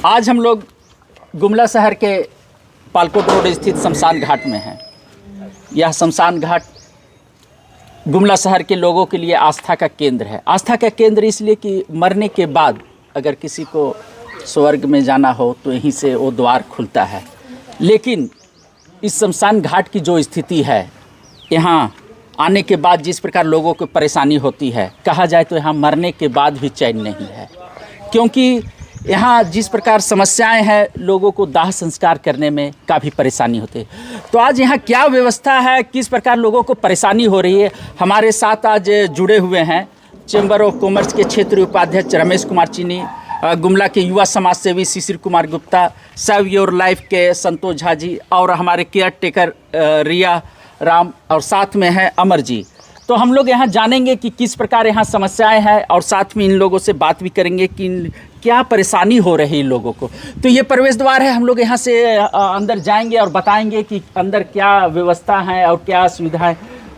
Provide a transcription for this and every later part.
आज हम लोग गुमला शहर के पालकोट रोड स्थित शमशान घाट में हैं। यह शमशान घाट गुमला शहर के लोगों के लिए आस्था का केंद्र है। आस्था का केंद्र इसलिए कि मरने के बाद अगर किसी को स्वर्ग में जाना हो तो यहीं से वो द्वार खुलता है। लेकिन इस शमशान घाट की जो स्थिति है, यहाँ आने के बाद जिस प्रकार लोगों को परेशानी होती है, कहा जाए तो यहाँ मरने के बाद भी चैन नहीं है, क्योंकि यहाँ जिस प्रकार समस्याएं हैं, लोगों को दाह संस्कार करने में काफ़ी परेशानी होती है। तो आज यहाँ क्या व्यवस्था है, किस प्रकार लोगों को परेशानी हो रही है, हमारे साथ आज जुड़े हुए हैं चैम्बर ऑफ कॉमर्स के क्षेत्रीय उपाध्यक्ष रमेश कुमार चीनी, गुमला के युवा समाज सेवी Shishir Kumar Gupta, save your life के संतोष झा जी और हमारे केयर टेकर रिया राम, और साथ में है अमर जी। तो हम लोग यहाँ जानेंगे कि किस प्रकार यहाँ समस्याएं हैं और साथ में इन लोगों से बात भी करेंगे कि क्या परेशानी हो रही है इन लोगों को। तो ये प्रवेश द्वार है, हम लोग यहाँ से अंदर जाएंगे और बताएंगे कि अंदर क्या व्यवस्था है और क्या सुविधाएं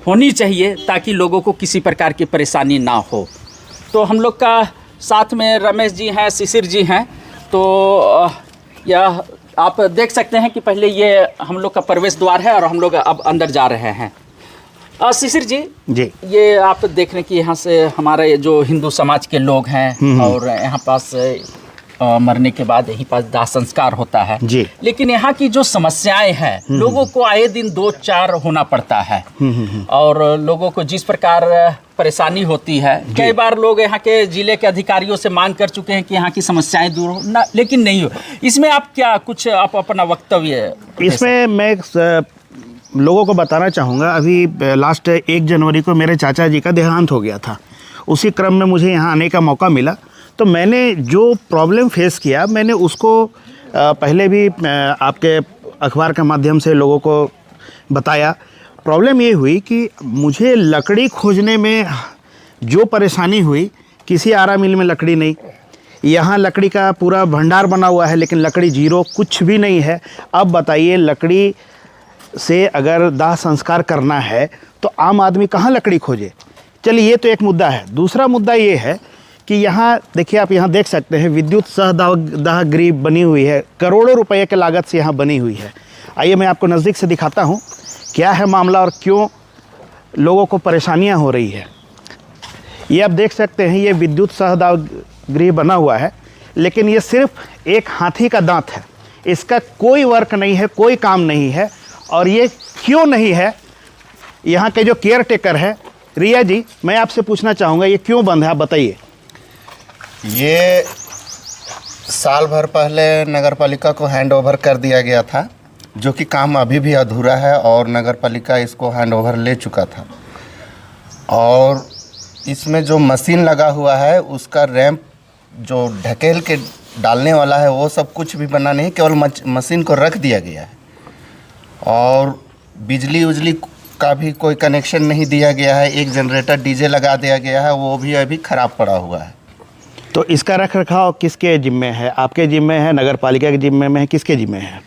होनी चाहिए ताकि लोगों को किसी प्रकार की परेशानी ना हो। तो हम लोग का साथ में रमेश जी हैं, शिशिर जी हैं। तो यह आप देख सकते हैं कि पहले ये हम लोग का प्रवेश द्वार है और हम लोग अब अंदर जा रहे हैं। शिशिर जी, ये आप देख रहे हैं कि यहाँ से हमारे जो हिंदू समाज के लोग हैं और यहाँ पास मरने के बाद यहीं पास दाह संस्कार होता है जी। लेकिन यहाँ की जो समस्याएं हैं, लोगों को आए दिन 2-4 होना पड़ता है और लोगों को जिस प्रकार परेशानी होती है, कई बार लोग यहाँ के जिले के अधिकारियों से मांग कर चुके हैं कि यहाँ की समस्याएं दूर हो ना, लेकिन नहीं हो। इसमें आप क्या कुछ आप अपना वक्तव्य? इसमें मैं लोगों को बताना चाहूँगा, अभी लास्ट 1 जनवरी को मेरे चाचा जी का देहांत हो गया था। उसी क्रम में मुझे यहाँ आने का मौका मिला, तो मैंने जो प्रॉब्लम फेस किया, मैंने उसको पहले भी आपके अखबार के माध्यम से लोगों को बताया। प्रॉब्लम ये हुई कि मुझे लकड़ी खोजने में जो परेशानी हुई, किसी आरा मिल में लकड़ी नहीं, यहाँ लकड़ी का पूरा भंडार बना हुआ है लेकिन लकड़ी जीरो, कुछ भी नहीं है। अब बताइए, लकड़ी से अगर दाह संस्कार करना है तो आम आदमी कहाँ लकड़ी खोजे। चलिए, ये तो एक मुद्दा है। दूसरा मुद्दा ये है कि यहाँ देखिए, आप यहाँ देख सकते हैं विद्युत दाह गृह बनी हुई है, करोड़ों रुपए के लागत से यहाँ बनी हुई है। आइए मैं आपको नज़दीक से दिखाता हूँ क्या है मामला और क्यों लोगों को परेशानियाँ हो रही है। ये आप देख सकते हैं, ये विद्युत दाह गृह बना हुआ है, लेकिन ये सिर्फ एक हाथी का दांत है, इसका कोई वर्क नहीं है, कोई काम नहीं है। और ये क्यों नहीं है, यहाँ के जो केयर टेकर है रिया जी, मैं आपसे पूछना चाहूँगा ये क्यों बंद है, आप बताइए। ये साल भर पहले नगर पालिका को हैंड ओवर कर दिया गया था, जो कि काम अभी भी अधूरा है और नगर पालिका इसको हैंड ओवर ले चुका था। और इसमें जो मशीन लगा हुआ है, उसका रैंप जो ढकेल के डालने वाला है, वो सब कुछ भी बना नहीं, केवल मशीन को रख दिया गया है। और बिजली उजली का भी कोई कनेक्शन नहीं दिया गया है। एक जनरेटर डीजे लगा दिया गया है, वो भी अभी ख़राब पड़ा हुआ है। तो इसका रख रखाव किसके जिम्मे है? आपके जिम्मे है, नगर पालिका के जिम्मे में है, किसके जिम्मे है?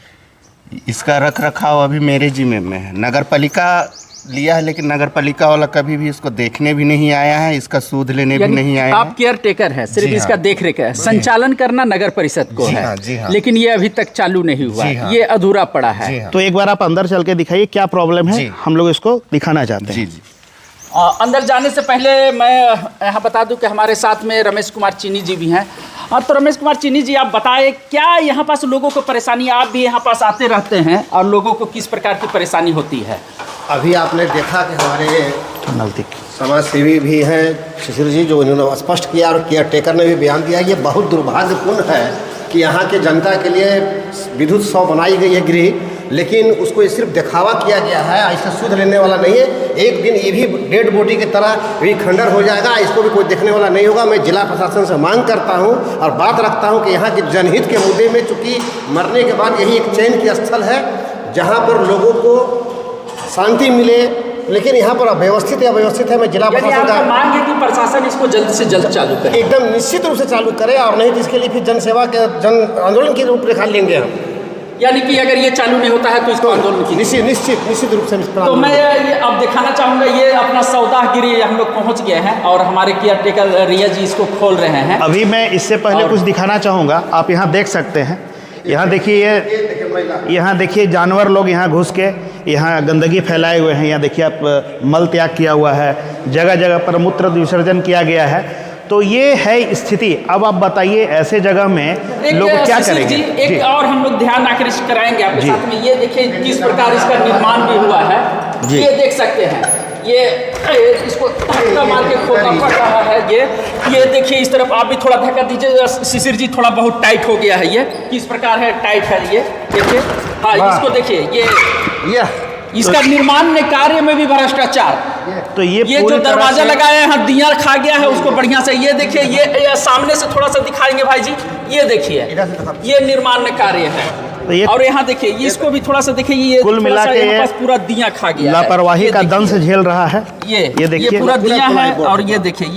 इसका रख रखाव अभी मेरे जिम्मे में है। नगर पालिका लिया है, लेकिन नगर पालिका वाला कभी भी इसको देखने भी नहीं आया है, इसका सूद लेने भी नहीं आया है। आप केयर टेकर है, सिर्फ इसका देख रेख है, संचालन करना नगर परिषद को है। जी हाँ। लेकिन ये अभी तक चालू नहीं हुआ है, ये अधूरा पड़ा है। तो एक बार आप अंदर चल के दिखाइए क्या प्रॉब्लम है, हम लोग इसको दिखाना चाहते हैं। जी। अंदर जाने से पहले मैं यहाँ बता दूं कि हमारे साथ में रमेश कुमार चीनी जी भी हैं। तो रमेश कुमार चीनी जी, आप बताएं क्या यहाँ पास लोगों को परेशानी, आप भी यहाँ पास आते रहते हैं और लोगों को किस प्रकार की परेशानी होती है? अभी आपने देखा कि हमारे समाज सेवी भी हैं शिशिर जी, जो उन्होंने स्पष्ट किया, और केयर टेकर ने भी बयान दिया। ये बहुत दुर्भाग्यपूर्ण है कि यहाँ के जनता के लिए विद्युत शव बनाई गई है गृह, लेकिन उसको सिर्फ दिखावा किया गया है, ऐसा सुध लेने वाला नहीं है। एक दिन ये भी डेड बॉडी की तरह भी खंडर हो जाएगा, इसको भी कोई देखने वाला नहीं होगा। मैं जिला प्रशासन से मांग करता हूँ और बात रखता हूँ कि यहाँ के जनहित के मुद्दे में, चूँकि मरने के बाद यही एक चैन की स्थल है जहाँ पर लोगों को शांति मिले, लेकिन यहाँ पर अव्यवस्थित है। मैं जिला प्रशासन का मांग है कि प्रशासन इसको जल्द से जल्द चालू करे, एकदम निश्चित रूप से चालू करे, और नहीं तो इसके लिए फिर जनसेवा के जन आंदोलन की रूपरेखा लेंगे हम। यानी कि अगर ये चालू नहीं होता है तो इसको आंदोलन की निश्चित रूप से हम इस पर तो मैं ये अब दिखाना चाहूँगा, ये अपना सौदागिरी हम लोग पहुँच गए हैं और हमारे केयर टेकर रिया जी इसको खोल रहे हैं। अभी मैं इससे पहले कुछ दिखाना चाहूँगा। आप यहाँ देख सकते हैं, यहाँ देखिए, यहाँ देखिए जानवर लोग यहाँ घुस के यहाँ गंदगी फैलाए हुए हैं। यहाँ देखिए आप मल त्याग किया हुआ है, जगह जगह पर मूत्र विसर्जन किया गया है। तो ये है स्थिति। अब आप बताइए ऐसे जगह में लोग क्या करेंगे? एक और हम लोग ध्यान आकर्षित कराएंगे आपके साथ में। ये देखिए किस प्रकार इसका निर्माण भी हुआ है, ये देख सकते हैं। ये इसको धक्का मार के खोलना पड़ रहा है। ये देखिए इस तरफ आप भी थोड़ा धक्का दीजिए शिशिर जी, थोड़ा बहुत टाइट हो गया है। ये किस प्रकार है, टाइट है ये देखिए। हाँ इसको देखिए, ये इसका निर्माण में कार्य में भी भ्रष्टाचार। तो ये जो दरवाजा लगाया है दिया खा गया है उसको बढ़िया से। ये देखिए, ये सामने से थोड़ा सा दिखाएंगे भाई जी। ये देखिए, ये निर्माण में कार्य है। और यहाँ देखिए, इसको भी थोड़ा सा देखिए, ये कुल मिला के ये पूरा दिया खा गया, लापरवाही का दंश झेल रहा है। ये देखिए पूरा दिया है। और ये देखिए,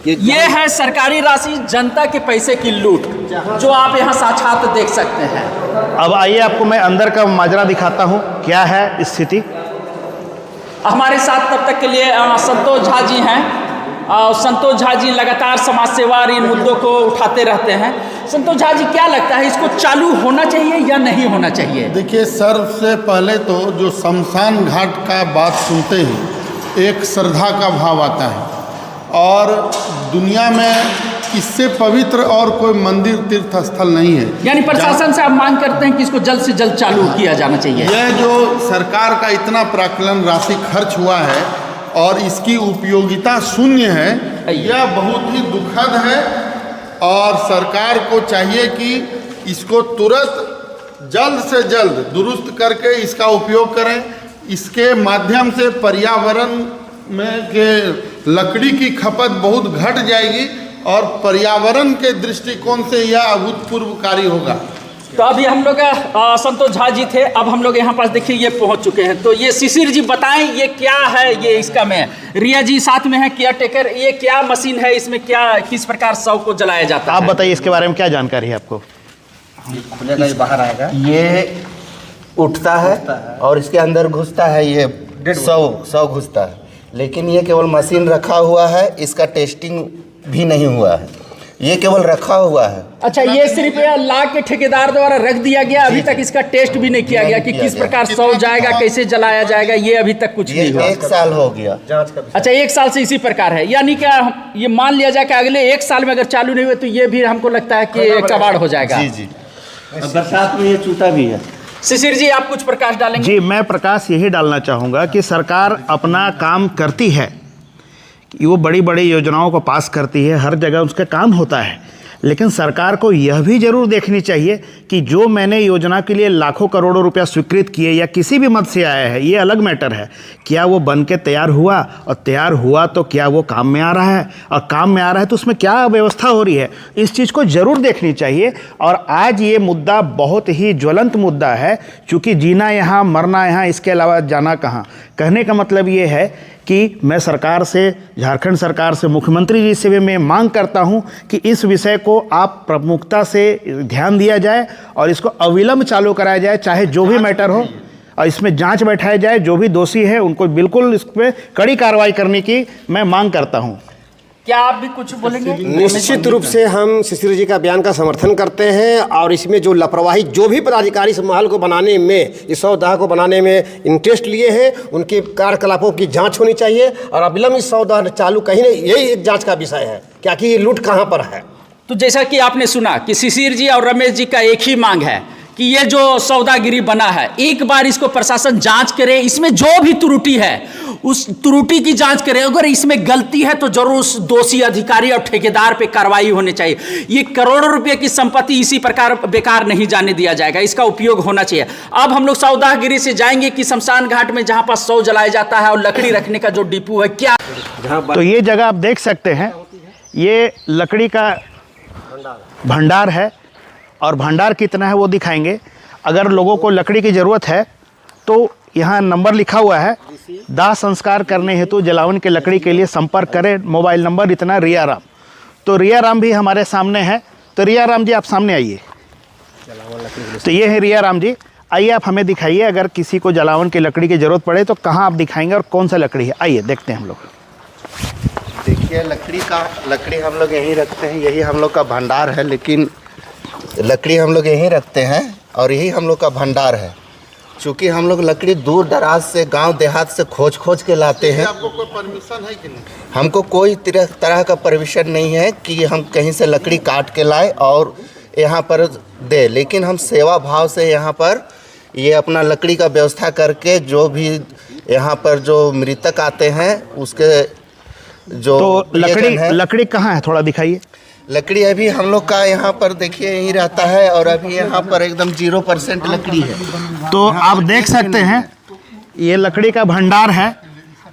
ये है सरकारी राशि, जनता के पैसे की लूट, जो आप यहाँ साक्षात देख सकते हैं। अब आइए आपको मैं अंदर का माजरा दिखाता हूँ, क्या है स्थिति। हमारे साथ तब तक के लिए संतोष झा जी हैं। संतोष झा जी लगातार समाज सेवा और इन मुद्दों को उठाते रहते हैं। संतोष झा जी, क्या लगता है इसको चालू होना चाहिए या नहीं होना चाहिए? देखिए, सबसे पहले तो जो शमशान घाट का बात सुनते ही एक श्रद्धा का भाव आता है, और दुनिया में इससे पवित्र और कोई मंदिर तीर्थ स्थल नहीं है। यानी प्रशासन से आप मांग करते हैं कि इसको जल्द से जल्द चालू किया जाना चाहिए। यह जो सरकार का इतना प्राक्कलन राशि खर्च हुआ है और इसकी उपयोगिता शून्य है, यह बहुत ही दुखद है। और सरकार को चाहिए कि इसको तुरंत जल्द से जल्द दुरुस्त करके इसका उपयोग करें। इसके माध्यम से पर्यावरण में के लकड़ी की खपत बहुत घट जाएगी और पर्यावरण के दृष्टिकोण से यह अभूतपूर्व कार्य होगा। तो अभी हम लोग संतोष झा जी थे, अब हम लोग यहाँ पास देखिए ये पहुँच चुके हैं। तो ये शिशिर जी बताएं, ये क्या है? ये इसका में रिया जी साथ में है केयर टेकर, ये क्या मशीन है, इसमें क्या किस प्रकार शव को जलाया जाता है? आप बताइए इसके बारे में क्या जानकारी है आपको? खुलेगा, ये बाहर आएगा, ये उठता है और इसके अंदर घुसता है, ये सौ घुसता है। लेकिन ये केवल मशीन रखा हुआ है, इसका टेस्टिंग भी नहीं हुआ है, ये केवल रखा हुआ है। अच्छा, ये सिर्फ ला के ठेकेदार द्वारा रख दिया गया, अभी तक इसका टेस्ट भी नहीं किया गया कि किस प्रकार शव जाएगा, कैसे जलाया जाएगा, ये अभी तक कुछ नहीं हुआ। 1 साल हो गया। अच्छा, 1 साल से इसी प्रकार है। यानी क्या ये मान लिया जाए कि अगले 1 साल में अगर चालू नहीं हुए तो ये भी हमको लगता है कि कबाड़ हो जाएगा। जी। बरसात में ये चूता भी है। शिशिर जी, आप कुछ प्रकाश डालेंगे? जी, मैं प्रकाश यही डालना चाहूँगा कि सरकार अपना काम करती है, कि वो बड़ी बड़ी योजनाओं को पास करती है, हर जगह उसका काम होता है। लेकिन सरकार को यह भी जरूर देखनी चाहिए कि जो मैंने योजना के लिए लाखों करोड़ों रुपया स्वीकृत किए या किसी भी मद से आया है, ये अलग मैटर है, क्या वो बन के तैयार हुआ, और तैयार हुआ तो क्या वो काम में आ रहा है, और काम में आ रहा है तो उसमें क्या व्यवस्था हो रही है, इस चीज़ को ज़रूर देखनी चाहिए। और आज ये मुद्दा बहुत ही ज्वलंत मुद्दा है, चूँकि जीना यहाँ मरना यहाँ, इसके अलावा जाना कहाँ। कहने का मतलब ये है कि मैं सरकार से, झारखंड सरकार से, मुख्यमंत्री जी से भी मैं मांग करता हूं कि इस विषय को आप प्रमुखता से ध्यान दिया जाए और इसको अविलंब चालू कराया जाए, चाहे जो भी मैटर हो, और इसमें जांच बैठाई जाए। जो भी दोषी है उनको बिल्कुल इस पर कड़ी कार्रवाई करने की मैं मांग करता हूं। क्या आप भी कुछ बोलेंगे? निश्चित रूप से हम शिशिर जी का बयान का समर्थन करते हैं, और इसमें जो लापरवाही जो भी पदाधिकारी इस महल को बनाने में, इस सौदा को बनाने में इंटरेस्ट लिए हैं, उनके कार्यकलापों की जांच होनी चाहिए और अविलंब इस सौदा चालू कहीं नहीं, यही एक जांच का विषय है, क्या कि ये लूट कहाँ पर है। तो जैसा कि आपने सुना कि शिशिर जी और रमेश जी का एक ही मांग है कि ये जो सौदागिरी बना है, एक बार इसको प्रशासन जांच करे, इसमें जो भी त्रुटि है उस त्रुटि की जांच करे। अगर इसमें गलती है तो जरूर उस दोषी अधिकारी और ठेकेदार पे कार्रवाई होनी चाहिए। ये करोड़ों रुपए की संपत्ति इसी प्रकार बेकार नहीं जाने दिया जाएगा, इसका उपयोग होना चाहिए। अब हम लोग सौदागिरी से जाएंगे कि शमशान घाट में जहां पर शव जलाया जाता है और लकड़ी रखने का जो डिपो है, क्या तो ये जगह आप देख सकते हैं, ये लकड़ी का भंडार है, और भंडार कितना है वो दिखाएंगे। अगर लोगों को लकड़ी की ज़रूरत है तो यहाँ नंबर लिखा हुआ है, दाह संस्कार करने हेतु जलावन के लकड़ी के लिए संपर्क करें, मोबाइल नंबर इतना, रिया राम। तो रिया राम भी हमारे सामने है। तो रिया राम जी, आप सामने आइए। तो ये है रिया राम जी। आइए आप हमें दिखाइए, अगर किसी को जलावन की लकड़ी की ज़रूरत पड़े तो कहाँ आप दिखाएंगे और कौन सा लकड़ी है, आइए देखते हैं हम लोग। देखिए लकड़ी हम लोग यहीं रखते हैं, यही हम लोग का भंडार है। लेकिन लकड़ी हम लोग यहीं रखते हैं और यही हम लोग का भंडार है। चूँकि हम लोग लकड़ी दूर दराज से, गांव देहात से खोज के लाते हैं। आपको कोई परमिशन है कि नहीं? हमको कोई तरह का परमिशन नहीं है कि हम कहीं से लकड़ी काट के लाए और यहाँ पर दे। लेकिन हम सेवा भाव से यहाँ पर ये अपना लकड़ी का व्यवस्था करके, जो भी यहाँ पर जो मृतक आते हैं उसके जो तो लकड़ी कहाँ है, थोड़ा दिखाइए। लकड़ी अभी हम लोग का यहाँ पर देखिए यहीं रहता है और अभी यहाँ पर एकदम 0% लकड़ी है। तो आप देख सकते हैं ये लकड़ी का भंडार है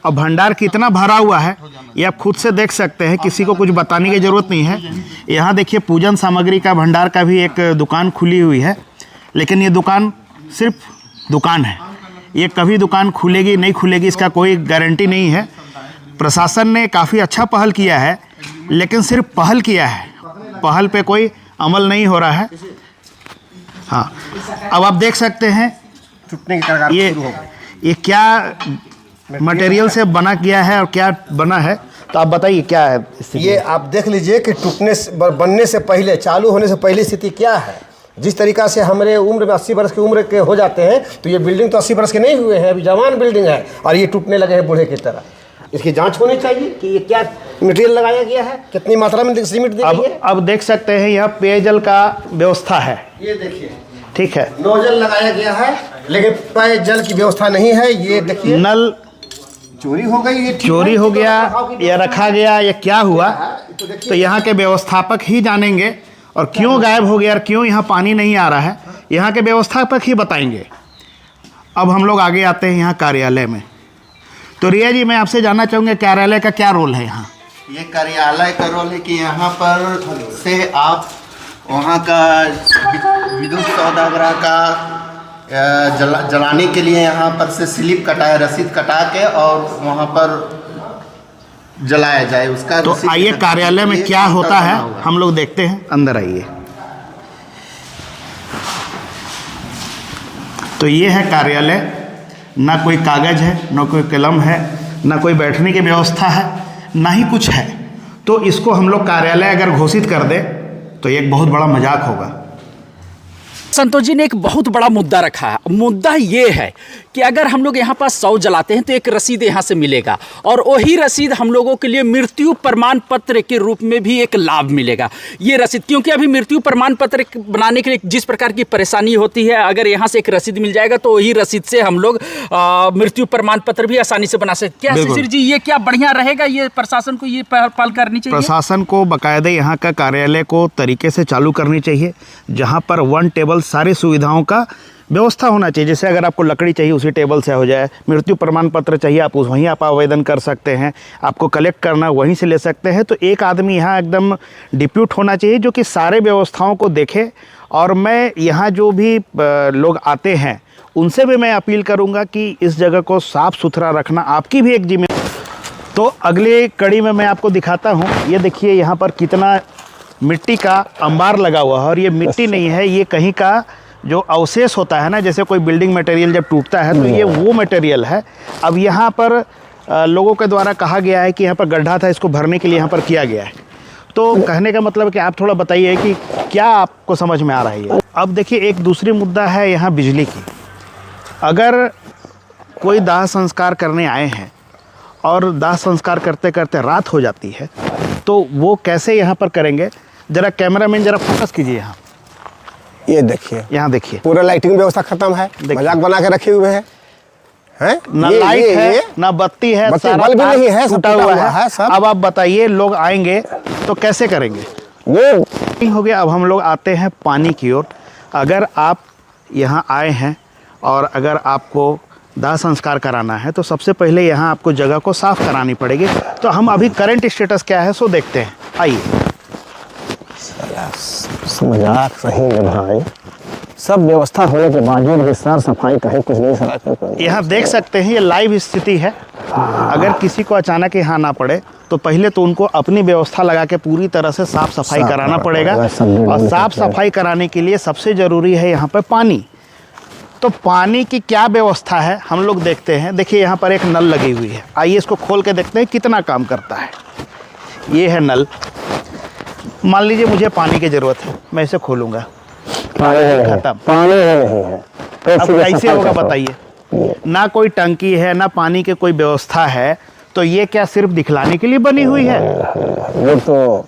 और भंडार कितना भरा हुआ है ये आप खुद से देख सकते हैं, किसी को कुछ बताने की ज़रूरत नहीं है। यहाँ देखिए पूजन सामग्री का भंडार का भी एक दुकान खुली हुई है, लेकिन ये दुकान सिर्फ दुकान है। ये कभी दुकान खुलेगी नहीं खुलेगी इसका कोई गारंटी नहीं है। प्रशासन ने काफ़ी अच्छा पहल किया है, लेकिन सिर्फ पहल किया है, पहल पे कोई अमल नहीं हो रहा है। हाँ, अब आप देख सकते हैं ये क्या मटेरियल से बना किया है और क्या बना है, तो आप बताइए क्या है स्थिति? ये आप देख लीजिए कि बनने से पहले, चालू होने से पहले स्थिति क्या है। जिस तरीका से हमारे उम्र में 80 वर्ष की उम्र के हो जाते हैं, तो ये बिल्डिंग तो 80 वर्ष के नहीं हुए हैं, अभी जवान बिल्डिंग है और ये टूटने लगे हैं बूढ़े की तरह। इसकी जांच होनी चाहिए कि ये क्या मटेरियल लगाया गया है, कितनी मात्रा में सीमेंट दी गई है। अब देख सकते हैं यह पेयजल का व्यवस्था है, ये देखिए, ठीक है, नोजल लगाया गया है, लेकिन पेयजल की व्यवस्था नहीं है। ये देखिए नल चोरी हो गई, ये चोरी हो गया या रखा गया या क्या हुआ, तो यहाँ के व्यवस्थापक ही जानेंगे। और क्यों गायब हो गया और क्यों यहाँ पानी नहीं आ रहा है, यहाँ के व्यवस्थापक ही बताएंगे। अब हम लोग आगे आते हैं यहाँ कार्यालय में। तो रिया जी, मैं आपसे जानना चाहूँगा कार्यालय का क्या रोल है यहाँ? ये कार्यालय का रोल है कि यहाँ पर से आप वहाँ का विद्युत सौदागर का जलाने के लिए यहाँ पर से स्लिप कटाए, रसीद कटा के और वहाँ पर जलाया जाए उसका। तो आइए कार्यालय में क्या होता है हम लोग देखते हैं, अंदर आइए। तो ये है कार्यालय, ना कोई कागज़ है, ना कोई कलम है, ना कोई बैठने की व्यवस्था है, ना ही कुछ है। तो इसको हम लोग कार्यालय अगर घोषित कर दें तो ये एक बहुत बड़ा मजाक होगा। संतोष जी ने एक बहुत बड़ा मुद्दा रखा है। मुद्दा ये है कि अगर हम लोग यहाँ पर शव जलाते हैं तो एक रसीद यहाँ से मिलेगा और वही रसीद हम लोगों के लिए मृत्यु प्रमाण पत्र के रूप में भी एक लाभ मिलेगा। ये रसीद, क्योंकि अभी मृत्यु प्रमाण पत्र बनाने के लिए जिस प्रकार की परेशानी होती है, अगर यहाँ से एक रसीद मिल जाएगा तो वही रसीद से हम लोग मृत्यु प्रमाण पत्र भी आसानी से बना सकते। क्या शिशिर जी, ये क्या बढ़िया रहेगा? ये प्रशासन को ये पहल करनी चाहिए। प्रशासन को बाकायदे यहाँ का कार्यालय को तरीके से चालू करनी चाहिए, जहाँ पर वन टेबल सारी सुविधाओं का व्यवस्था होना चाहिए। जैसे अगर आपको लकड़ी चाहिए उसी टेबल से हो जाए, मृत्यु प्रमाण पत्र चाहिए आप वहीं आप आवेदन कर सकते हैं, आपको कलेक्ट करना वहीं से ले सकते हैं। तो एक आदमी यहाँ एकदम डिप्यूट होना चाहिए जो कि सारे व्यवस्थाओं को देखे। और मैं यहाँ जो भी लोग आते हैं उनसे भी मैं अपील करूँगा कि इस जगह को साफ़ सुथरा रखना आपकी भी एक जिम्मेदारी। तो अगले कड़ी में मैं आपको दिखाता हूँ। ये देखिए यहाँ पर कितना मिट्टी का अंबार लगा हुआ है, और ये मिट्टी नहीं है, ये कहीं का जो अवशेष होता है ना, जैसे कोई बिल्डिंग मटेरियल जब टूटता है तो ये वो मटेरियल है। अब यहाँ पर लोगों के द्वारा कहा गया है कि यहाँ पर गड्ढा था, इसको भरने के लिए यहाँ पर किया गया है। तो कहने का मतलब कि आप थोड़ा बताइए कि क्या आपको समझ में आ रहा है। अब देखिए एक दूसरी मुद्दा है यहाँ बिजली की। अगर कोई दाह संस्कार करने आए हैं और दाह संस्कार करते करते रात हो जाती है तो वो कैसे यहाँ पर करेंगे? ज़रा कैमरामैन ज़रा फोकस कीजिए यहाँ। ये देखिए, यहाँ देखिए, पूरा लाइटिंग व्यवस्था खत्म है, मजाक बना के रखे हुए हैं। ना लाइट है ना बत्ती है, सारा बल्ब नहीं है, टूटा हुआ है सब। अब आप बताइए लोग आएंगे तो कैसे करेंगे? ये हो गया। अब हम लोग आते हैं पानी की ओर। अगर आप यहाँ आए हैं और अगर आपको दाह संस्कार कराना है तो सबसे पहले यहाँ आपको जगह को साफ करानी पड़ेगी। तो हम अभी करंट स्टेटस क्या है सो देखते हैं, आइए। मजाक सही में भाई, सब व्यवस्था होने के बावजूद भी साफ सफाई कहीं कुछ नहीं सर। यहाँ देख सकते हैं ये लाइव स्थिति है। अगर किसी को अचानक यहाँ ना पड़े तो पहले तो उनको अपनी व्यवस्था लगा के पूरी तरह से साफ़ सफाई कराना पड़ेगा। और साफ़ सफाई कराने के लिए सबसे ज़रूरी है यहाँ पर पानी। तो पानी की क्या व्यवस्था है हम लोग देखते हैं। देखिए यहाँ पर एक नल लगी हुई है, आइए इसको खोल के देखते हैं कितना काम करता है। ये है नल। मान लीजिए मुझे पानी की ज़रूरत है, मैं इसे खोलूँगा, खत्म। अब कैसे होगा बताइए? ना कोई टंकी है, ना पानी की कोई व्यवस्था है, तो ये क्या सिर्फ दिखलाने के लिए बनी हुई है? वो तो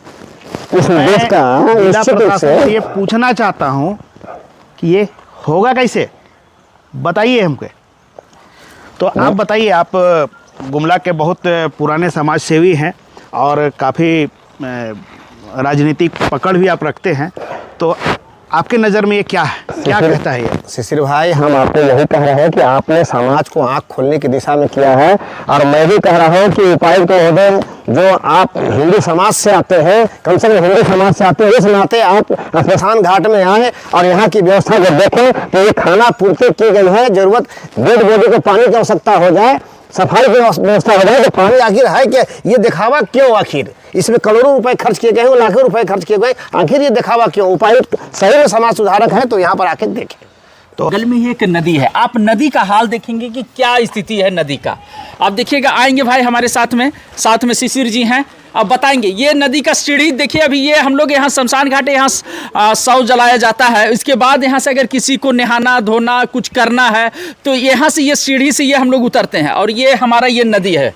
इस देश का जिला प्रशासन से ये पूछना चाहता हूँ कि ये होगा कैसे, बताइए हमको। तो आप बताइए, आप गुमला के बहुत पुराने समाज सेवी हैं और काफ़ी राजनीतिक पकड़ भी आप रखते हैं, तो आपके नज़र में ये क्या है, क्या कहता है ये? शिशिर भाई, हम आपको यही कह रहे हैं कि आपने समाज को आंख खोलने की दिशा में किया है। और मैं भी कह रहा हूँ कि उपायुक्त महोदय, जो आप हिंदू समाज से आते हैं, कम से कम हिंदू समाज से आते हैं, इस नाते आप स्मशान घाट में आए और यहाँ की व्यवस्था जब देखें तो ये खाना पूर्ति की गई है। जरूरत डेड बॉडी को पानी की आवश्यकता हो जाए, सफाई की व्यवस्था हो जाए, तो पानी आखिर है कि ये दिखावा क्यों? आखिर इसमें करोड़ों रुपए खर्च किए गए हैं, लाखों रुपए खर्च किए गए, आखिर ये दिखावा क्यों? उपायुक्त सही में समाज सुधारक है तो यहाँ पर आके देखें। तो बगल में ही एक नदी है, आप नदी का हाल देखेंगे कि क्या स्थिति है नदी का। आप देखिएगा, आएंगे भाई हमारे साथ में शिशिर जी हैं, अब बताएंगे। ये नदी का सीढ़ी देखिए, अभी ये हम लोग यहाँ शमशान घाट, यहाँ शव जलाया जाता है। इसके बाद यहाँ से अगर किसी को नहाना धोना कुछ करना है तो यहाँ से ये सीढ़ी से ये हम लोग उतरते हैं, और ये हमारा ये नदी है।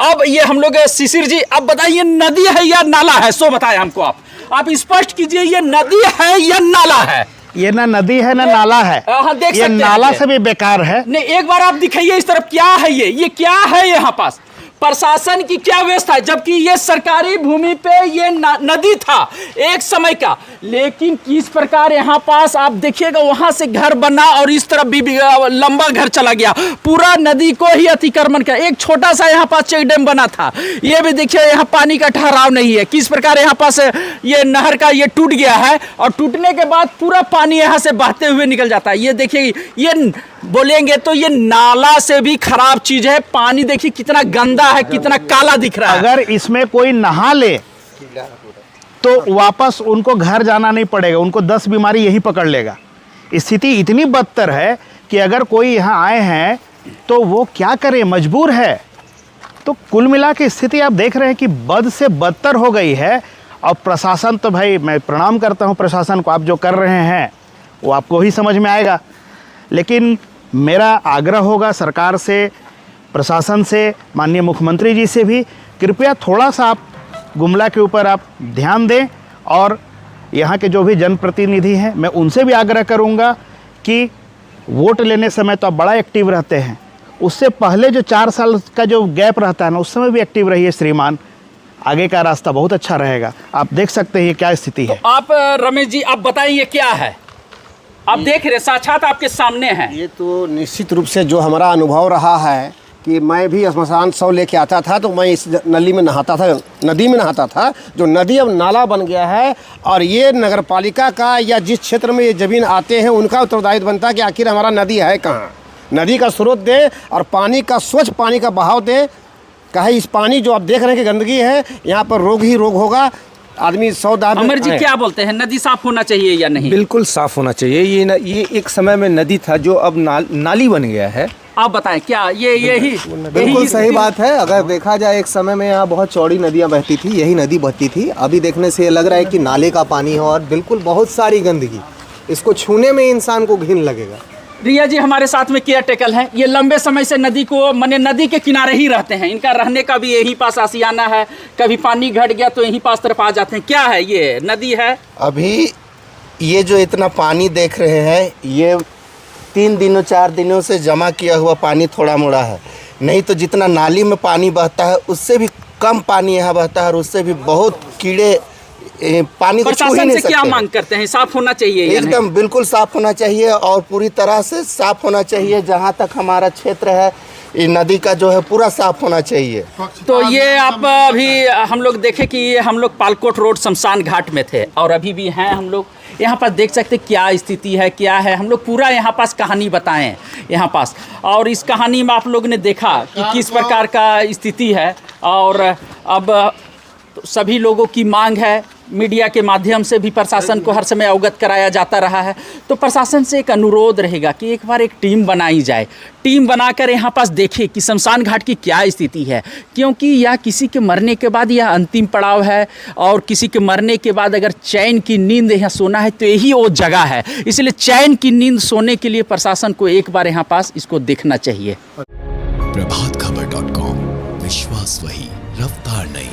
अब ये हम लोग शिशिर जी, अब बताइए नदी है या नाला है, सो बताएं हमको। आप स्पष्ट कीजिए, ये नदी है या नाला है? ये ना नदी है ना नाला है। हाँ, देख ये सकते हैं नाला से भी बेकार है। नहीं, एक बार आप दिखाइए इस तरफ, क्या है ये क्या है यहाँ पास? प्रशासन की क्या व्यवस्था है? जबकि ये सरकारी भूमि पे ये नदी था एक समय का, लेकिन किस प्रकार यहाँ पास आप देखिएगा, वहां से घर बना और इस तरफ भी लंबा घर चला गया, पूरा नदी को ही अतिक्रमण कर। एक छोटा सा यहाँ पास चेक डैम बना था, ये भी देखिए यहाँ पानी का ठहराव नहीं है। किस प्रकार यहाँ पास ये नहर का ये टूट गया है, और टूटने के बाद पूरा पानी यहाँ से बहते हुए निकल जाता है। ये देखिए, ये बोलेंगे तो ये नाला से भी खराब चीज है। पानी देखिए कितना गंदा है, कितना काला दिख रहा है। अगर इसमें कोई नहा ले तो वापस उनको घर जाना नहीं पड़ेगा, उनको 10 बीमारी यही पकड़ लेगा। स्थिति इतनी बदतर है कि अगर कोई यहाँ आए हैं तो वो क्या करे, मजबूर है। तो कुल मिला के स्थिति आप देख रहे हैं कि बद से बदतर हो गई है। और प्रशासन तो भाई, मैं प्रणाम करता हूँ प्रशासन को, आप जो कर रहे हैं वो आपको ही समझ में आएगा। लेकिन मेरा आग्रह होगा सरकार से, प्रशासन से, माननीय मुख्यमंत्री जी से भी, कृपया थोड़ा सा आप गुमला के ऊपर आप ध्यान दें। और यहाँ के जो भी जनप्रतिनिधि हैं, मैं उनसे भी आग्रह करूँगा कि वोट लेने समय तो आप बड़ा एक्टिव रहते हैं, उससे पहले जो 4 साल का जो गैप रहता है ना, उस समय भी एक्टिव रहिए श्रीमान, आगे का रास्ता बहुत अच्छा रहेगा। आप देख सकते हैं क्या स्थिति है। तो आप रमेश जी, आप बताइए क्या है? आप देख रहे, साक्षात आपके सामने हैं। ये तो निश्चित रूप से जो हमारा अनुभव रहा है कि मैं भी श्मशान शव लेके आता था तो मैं इस नली में नहाता था, नदी में नहाता था, जो नदी अब नाला बन गया है। और ये नगर पालिका का या जिस क्षेत्र में ये ज़मीन आते हैं उनका उत्तरदायित्व बनता है कि आखिर हमारा नदी है कहाँ, नदी का स्रोत दे और पानी का, स्वच्छ पानी का बहाव दे। कहे इस पानी जो आप देख रहे हैं कि गंदगी है, यहाँ पर रोग ही रोग होगा, आदमी 100 दाम। अमर जी क्या बोलते हैं, नदी साफ होना चाहिए या नहीं? बिल्कुल साफ होना चाहिए। ये एक समय में नदी था जो अब नाली बन गया है। आप बताएं क्या यही बिल्कुल सही बात है। अगर देखा जाए, एक समय में यहाँ बहुत चौड़ी नदियाँ बहती थी, यही नदी बहती थी। अभी देखने से लग रहा है कि नाले का पानी है और बिल्कुल बहुत सारी गंदगी, इसको छूने में इंसान को घिन लगेगा। रिया जी हमारे साथ में केयर टेकर हैं, ये लंबे समय से नदी को, माने नदी के किनारे ही रहते हैं, इनका रहने का भी यही पास आशियाना है। कभी पानी घट गया तो यहीं पास तरफ आ जाते हैं। क्या है ये, नदी है? अभी ये जो इतना पानी देख रहे हैं, ये 3 दिनों 4 दिनों से जमा किया हुआ पानी थोड़ा मोड़ा है, नहीं तो जितना नाली में पानी बहता है उससे भी कम पानी यहाँ बहता है, और उससे भी बहुत कीड़े पानी को छू ही प्रशासन नहीं से सकते क्या हैं। मांग करते हैं? साफ होना चाहिए या नहीं? एकदम बिल्कुल साफ होना चाहिए और पूरी तरह से साफ होना चाहिए। जहाँ तक हमारा क्षेत्र है, ये नदी का जो है पूरा साफ होना चाहिए। तो ये आप अभी हम लोग देखे कि ये हम लोग पालकोट रोड शमशान घाट में थे और अभी भी हैं हम लोग यहाँ पास। देख सकते क्या स्थिति है, क्या है। हम लोग पूरा यहाँ पास कहानी बताएं यहाँ पास, और इस कहानी में आप लोग ने देखा कि किस प्रकार का स्थिति है। और अब सभी लोगों की मांग है, मीडिया के माध्यम से भी प्रशासन को हर समय अवगत कराया जाता रहा है। तो प्रशासन से एक अनुरोध रहेगा कि एक बार एक टीम बनाई जाए, टीम बनाकर यहाँ पास देखे कि शमशान घाट की क्या स्थिति है, क्योंकि यह किसी के मरने के बाद यह अंतिम पड़ाव है। और किसी के मरने के बाद अगर चैन की नींद यहाँ सोना है तो यही वो जगह है। इसलिए चैन की नींद सोने के लिए प्रशासन को एक बार यहाँ पास इसको देखना चाहिए। प्रभातखबर.com, विश्वास वही, रफ्तार नहीं।